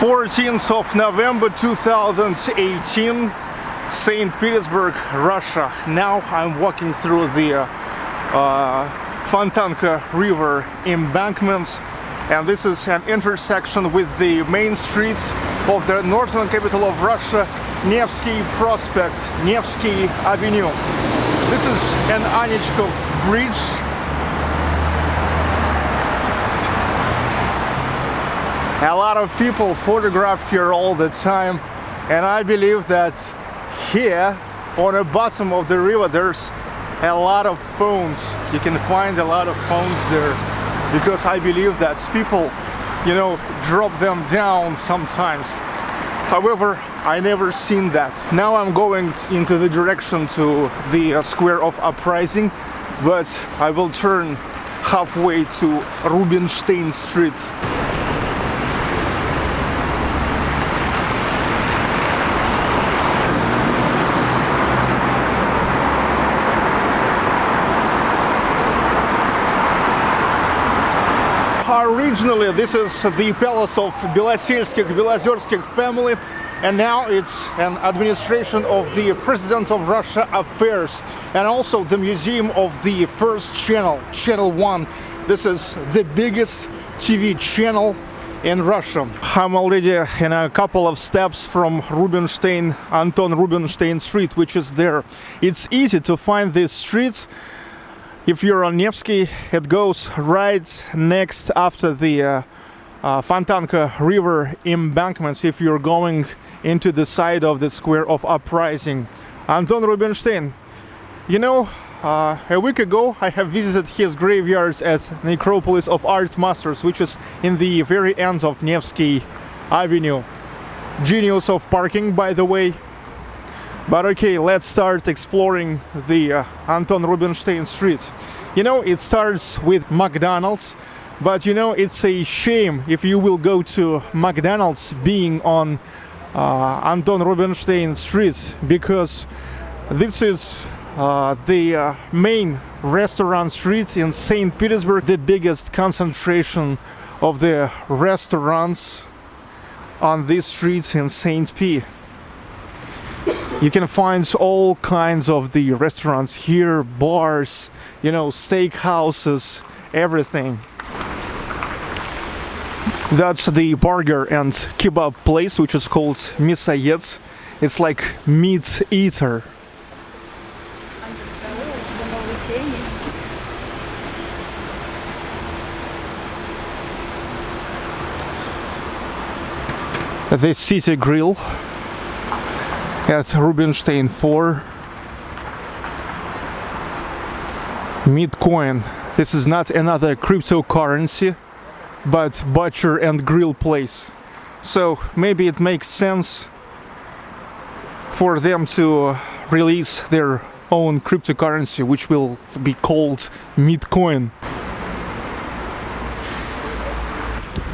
14th of November 2018, Saint Petersburg, Russia. Now I'm walking through the Fontanka River embankments, and this is an intersection with the main streets of the northern capital of Russia, Nevsky Prospekt, Nevsky Avenue. This is an Anichkov bridge. A lot of people photograph here all the time, and I believe that here on the bottom of the river there's a lot of phones. You can find a lot of phones there, because I believe that people, you know, drop them down sometimes. However, I never seen that. Now I'm going into the direction to the square of Uprising, but I will turn halfway to Rubinstein Street. Originally, this is the palace of Belozerskих family, and now it's an administration of the President of Russia Affairs, and also the museum of the first channel, Channel 1. This is the biggest TV channel in Russia. I'm already in a couple of steps from Rubinstein, Anton Rubinstein Street, which is there. It's easy to find this street. If you're on Nevsky, it goes right next after the Fontanka River embankments if you're going into the side of the square of Uprising. Anton Rubinstein, you know, a week ago I have visited his graveyards at Necropolis of Art Masters, which is in the very end of Nevsky Avenue. Genius of parking, by the way. But okay, let's start exploring the Anton Rubinstein Street. You know, it starts with McDonald's, but you know, it's a shame if you will go to McDonald's being on Anton Rubinstein Street, because this is the main restaurant street in Saint Petersburg, the biggest concentration of the restaurants on these streets in Saint P. You can find all kinds of the restaurants here, bars, you know, steak houses, everything. That's the burger and kebab place, which is called Мясоед. It's like meat eater. The City Grill at Rubinstein 4. MidCoin. This is not another cryptocurrency, but butcher and grill place. So maybe it makes sense for them to release their own cryptocurrency, which will be called MidCoin.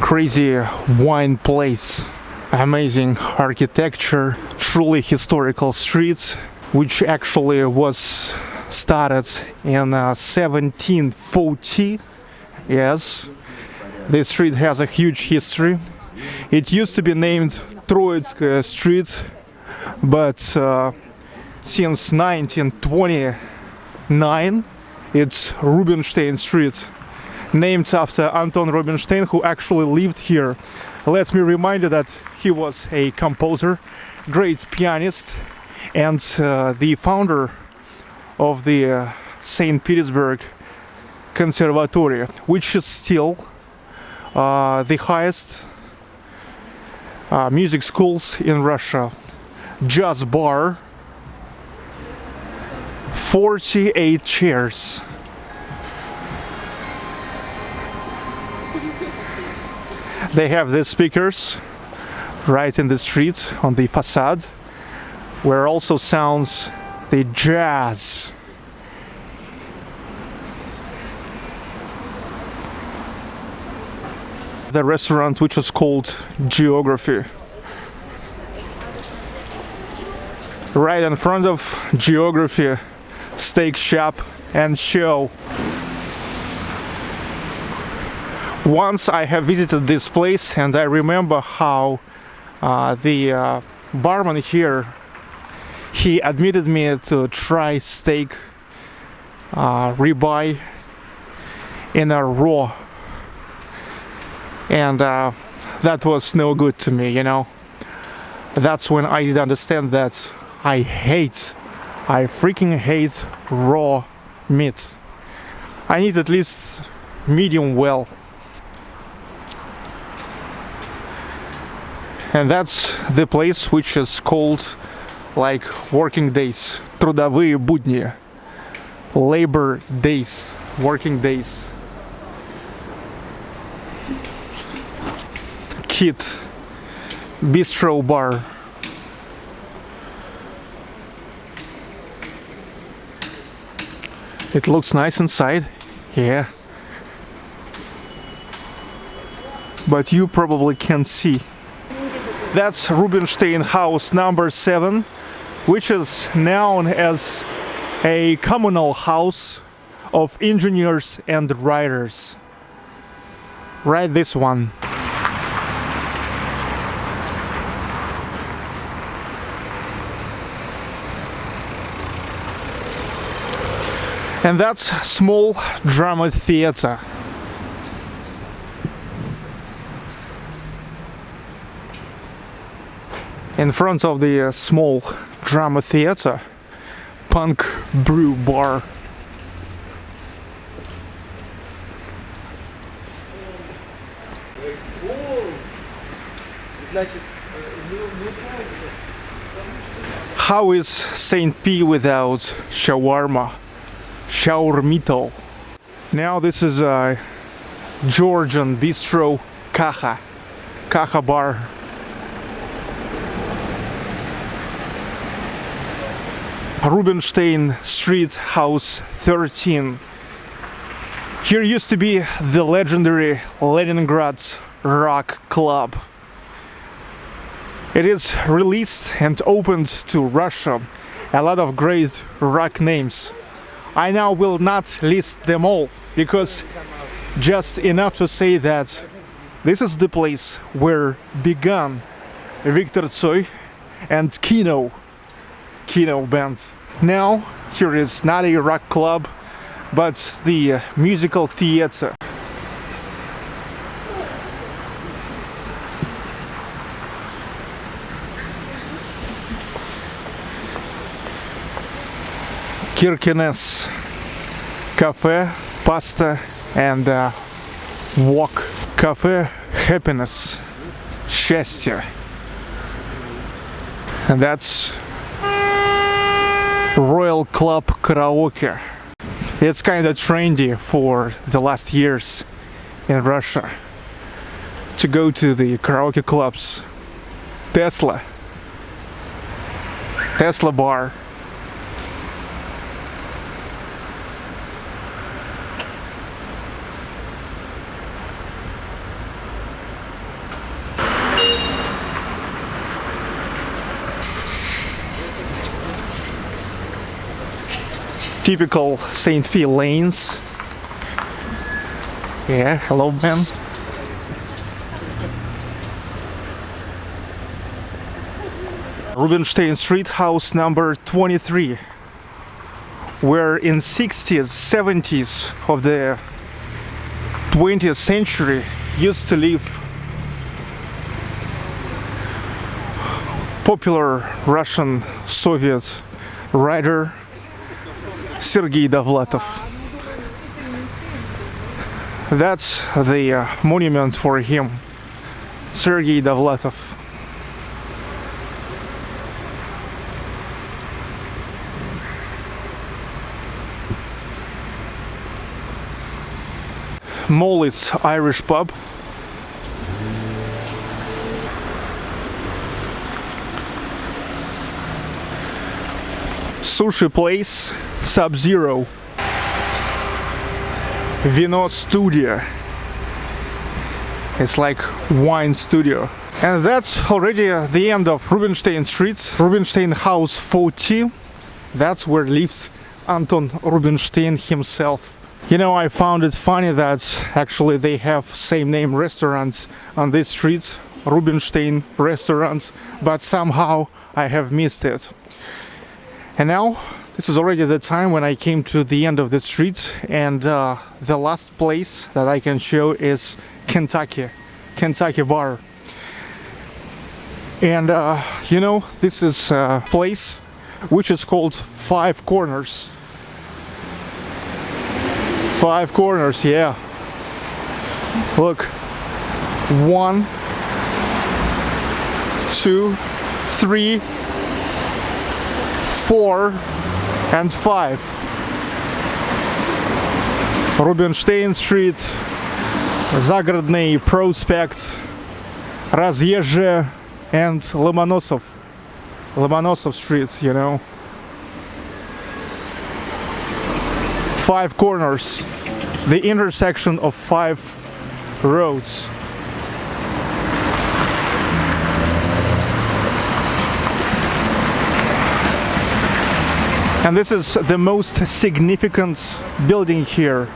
Crazy wine place. Amazing architecture, truly historical streets, which actually was started in 1740. Yes, this street has a huge history. It used to be named Troitskaya Street, but since 1929 it's Rubinstein Street, named after Anton Rubinstein, who actually lived here. Let me remind you that he was a composer, great pianist, and the founder of the Saint Petersburg Conservatory, which is still the highest music schools in Russia. Jazz bar, 48 chairs. They have the speakers right in the street on the facade, where also sounds the jazz. The restaurant, which is called Geography. Right in front of Geography, steak shop and show. Once I have visited this place, and I remember how The barman here, he admitted me to try steak, ribeye in a raw, and that was no good to me, you know. That's when I did understand that I freaking hate raw meat. I need at least medium well. And that's the place which is called like working days, трудовые будни, labor days, working days. Kid bistro bar. It looks nice inside, yeah. But you probably can't see. That's Rubinstein House number 7, which is known as a communal house of engineers and writers. Right, this one. And that's small drama theater. In front of the small drama theater, punk brew bar. How is Saint P without shawarma? Shawarmito. Now this is a Georgian bistro, Kaha bar. Rubinstein Street, House 13. Here used to be the legendary Leningrad Rock Club. It is released and opened to Russia. A lot of great rock names. I now will not list them all, because just enough to say that this is the place where began Victor Tsoy and Kino band. Now here is not a rock club, but the musical theater. Kirkenes Cafe, Pasta and Walk. Cafe Happiness, Счастье. And that's Royal Club Karaoke. It's kind of trendy for the last years in Russia to go to the karaoke clubs. Tesla bar. Typical Saint P lanes. Yeah, hello man. Rubinstein Street, house number 23, where in 60s, 70s of the 20th century used to live popular Russian Soviet writer Sergey Dovlatov. That's the monument for him, Sergey Dovlatov. Molly's Irish pub. Sushi place, Sub-Zero. Vino Studio. It's like wine studio. And that's already the end of Rubinstein Street, Rubinstein House 40. That's where lives Anton Rubinstein himself. You know, I found it funny that actually they have same name restaurants on this street, Rubinstein restaurant, but somehow I have missed it. And now this is already the time when I came to the end of the street, and the last place that I can show is Kentucky bar. And you know, this is a place which is called Five Corners. Five Corners, yeah. Look, 1, 2, 3, 4, and 5. Rubinstein Street, Загородный Prospekt, Разъезжая, and Lomonosov Street, you know. Five Corners, the intersection of 5 roads. And this is the most significant building here,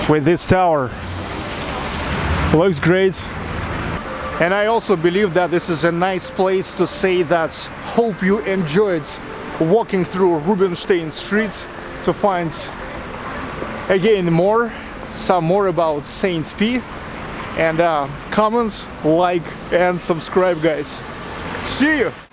with this tower. Looks great. And I also believe that this is a nice place to say that hope you enjoyed walking through Rubinstein Street to find again some more about Saint P. And comment, like and subscribe, guys. See you!